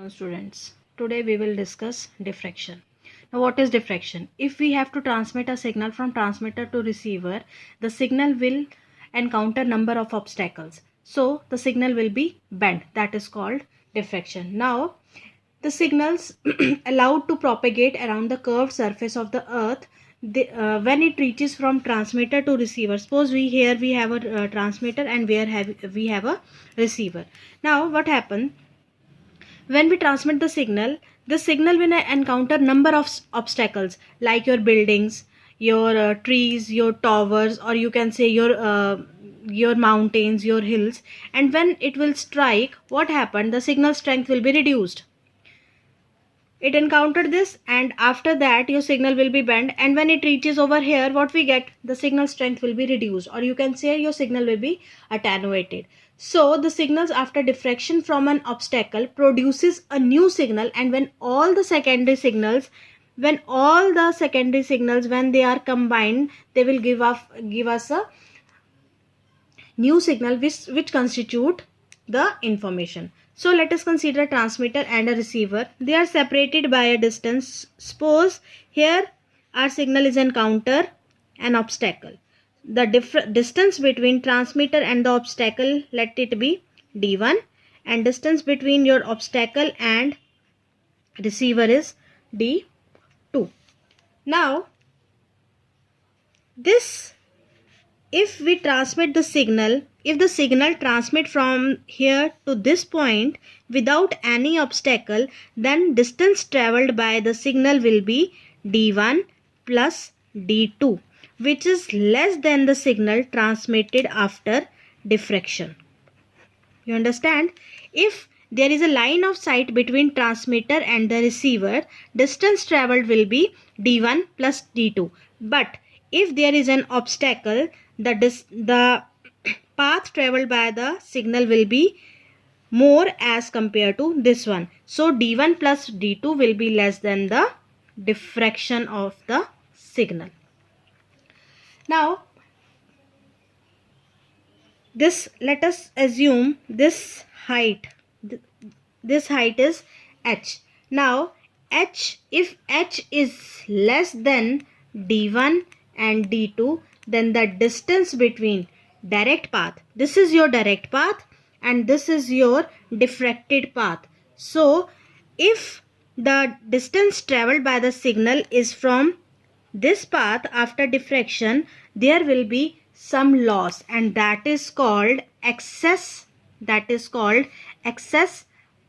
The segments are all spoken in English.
Students, today we will discuss diffraction. Now, what is diffraction? If we have to transmit a signal from transmitter to receiver, the signal will encounter number of obstacles. So the signal will be bent. That is called diffraction. Now, the signals allowed to propagate around the curved surface of the earth when it reaches from transmitter to receiver. Suppose we have a transmitter and we have a receiver. Now what happens when we transmit the signal will encounter number of obstacles like your buildings, your trees, your towers, or you can say your mountains, your hills. And when it will strike, what happened? The signal strength will be reduced. It encountered this, and after that your signal will be bent, and when it reaches over here, what we get? The signal strength will be reduced, or you can say your signal will be attenuated. So the signals after diffraction from an obstacle produces a new signal, and when the secondary signals when they are combined, they will give us a new signal which constitute the information. So let us consider a transmitter and a receiver. They are separated by a distance. Suppose here our signal is encounter an obstacle. The distance between transmitter and the obstacle, let it be d1, and distance between your obstacle and receiver is d2. Now this, if we transmit the signal, if the signal transmit from here to this point without any obstacle, then distance traveled by the signal will be d1 plus d2, which is less than the signal transmitted after diffraction. You understand? If there is a line of sight between transmitter and the receiver, distance traveled will be d1 plus d2. But if there is an obstacle, the path traveled by the signal will be more as compared to this one. So d1 plus d2 will be less than the diffraction of the signal. Now this, let us assume this height is h. Now h, if h is less than d1 and d2, then the distance between direct path, this is your direct path and this is your diffracted path. So if the distance traveled by the signal is from this path after diffraction, there will be some loss, and that is called excess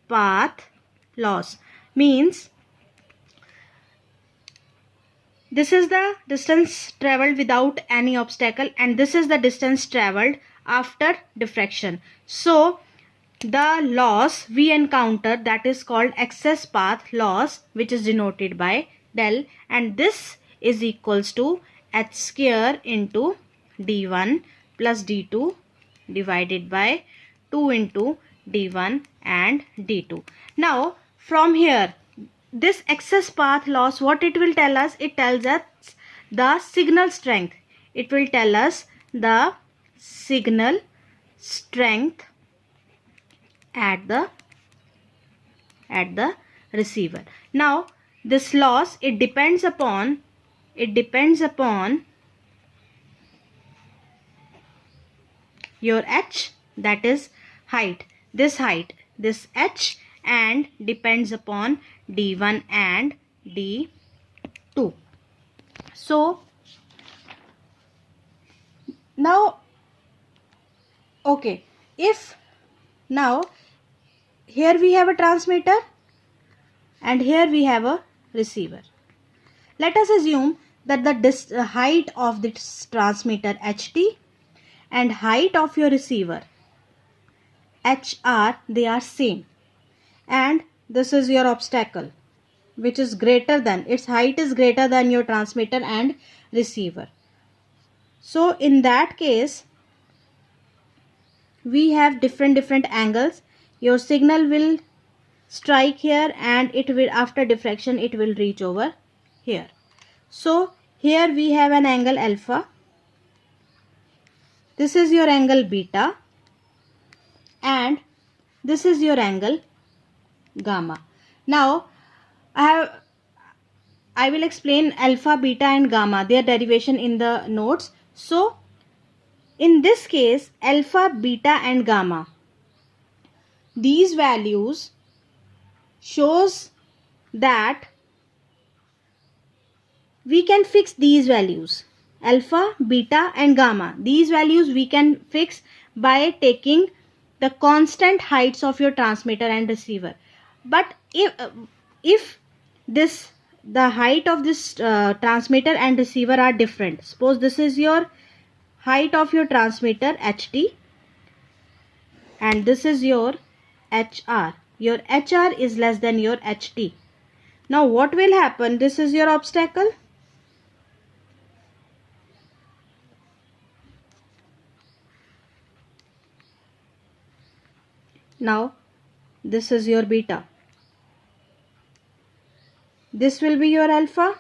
path loss. Means this is the distance traveled without any obstacle, and this is the distance traveled after diffraction. So the loss we encounter, that is called excess path loss, which is denoted by del, and this is equals to h square into d1 plus d2 divided by 2 into d1 and d2. Now from here, this excess path loss, what it will tell us? It tells us the signal strength. It will tell us the signal strength at the receiver. Now this loss, it depends upon your h, that is height, this h, and depends upon d1 and d2. So now okay, if now here we have a transmitter and here we have a receiver. Let us assume that the height of this transmitter ht and height of your receiver hr, they are same, and this is your obstacle, which is greater than, its height is greater than your transmitter and receiver. So in that case we have different angles. Your signal will strike here and it will, after diffraction, it will reach over here. So here we have an angle alpha, this is your angle beta, and this is your angle gamma. Now I will explain alpha, beta and gamma, their derivation in the notes. So in this case, alpha, beta and gamma, these values shows that we can fix these values, alpha, beta and gamma. These values we can fix by taking the constant heights of your transmitter and receiver. But if this the height of this transmitter and receiver are different, suppose this is your height of your transmitter HT and this is your HR. Your HR is less than your HT. Now what will happen? This is your obstacle. Now this is your beta. This will be your alpha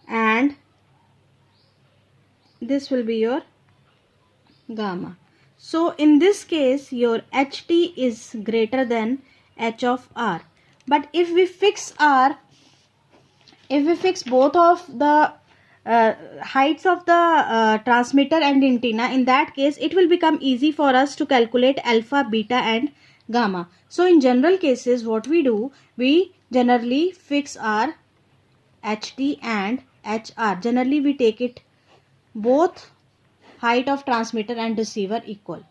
and this will be your gamma. So in this case your HT is greater than H of R. But if we fix both of the heights of the transmitter and antenna, in that case it will become easy for us to calculate alpha, beta and gamma. So in general cases what we do, we generally fix our HT and HR. Generally we take it both height of transmitter and receiver equal.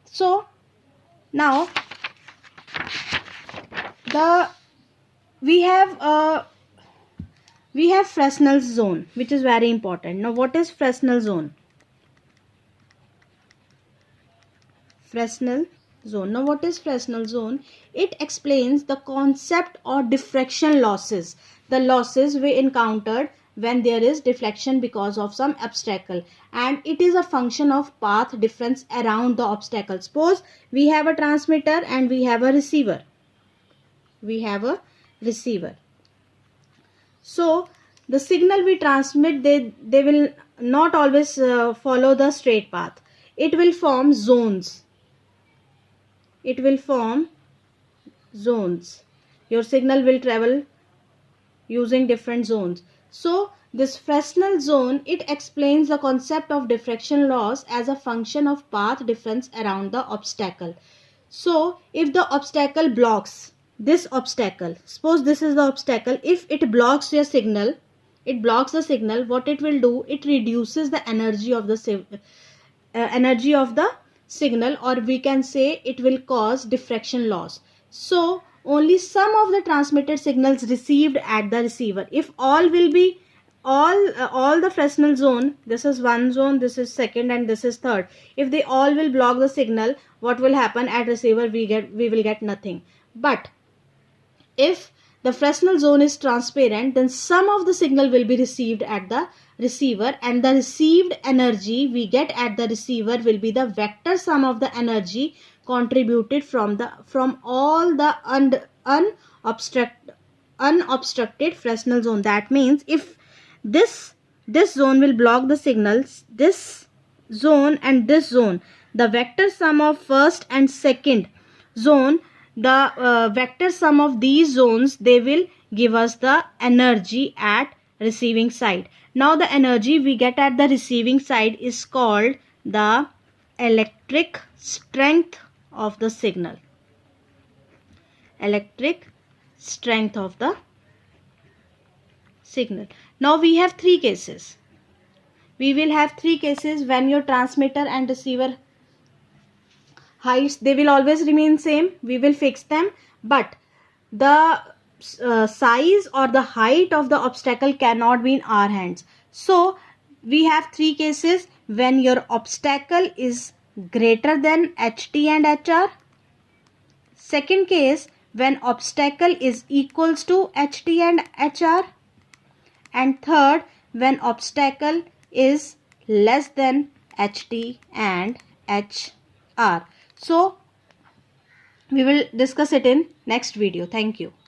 So now we have Fresnel's zone, which is very important. Now what is Fresnel zone? Fresnel zone. Now what is Fresnel zone? It explains the concept or diffraction losses, the losses we encountered when there is deflection because of some obstacle, and it is a function of path difference around the obstacle. Suppose we have a transmitter and we have a receiver. So the signal we transmit, they will not always follow the straight path. It will form zones. Your signal will travel using different zones. So this Fresnel zone, it explains the concept of diffraction loss as a function of path difference around the obstacle. So if the obstacle blocks this obstacle, suppose this is the obstacle, if it blocks your signal, what it will do, it reduces the energy of the signal, or we can say it will cause diffraction loss. So only some of the transmitted signals received at the receiver, if all will be all the Fresnel zone, this is one zone, this is second and this is third, if they all will block the signal, what will happen at receiver? We will get nothing. But if the Fresnel zone is transparent, then some of the signal will be received at the receiver, and the received energy we get at the receiver will be the vector sum of the energy contributed from all the unobstructed Fresnel zone. That means if this zone will block the signals, this zone and this zone, the vector sum of first and second zone, the vector sum of these zones, they will give us the energy at receiving side. Now the energy we get at the receiving side is called the electric strength of the signal. Electric strength of the signal. Now we have three cases. We will have three cases when your transmitter and receiver heights, they will always remain same. We will fix them, but the size or the height of the obstacle cannot be in our hands. So we have three cases: when your obstacle is greater than HT and HR. Second case, when obstacle is equals to HT and HR. And third, when obstacle is less than HT and HR. So we will discuss it in next video. Thank you.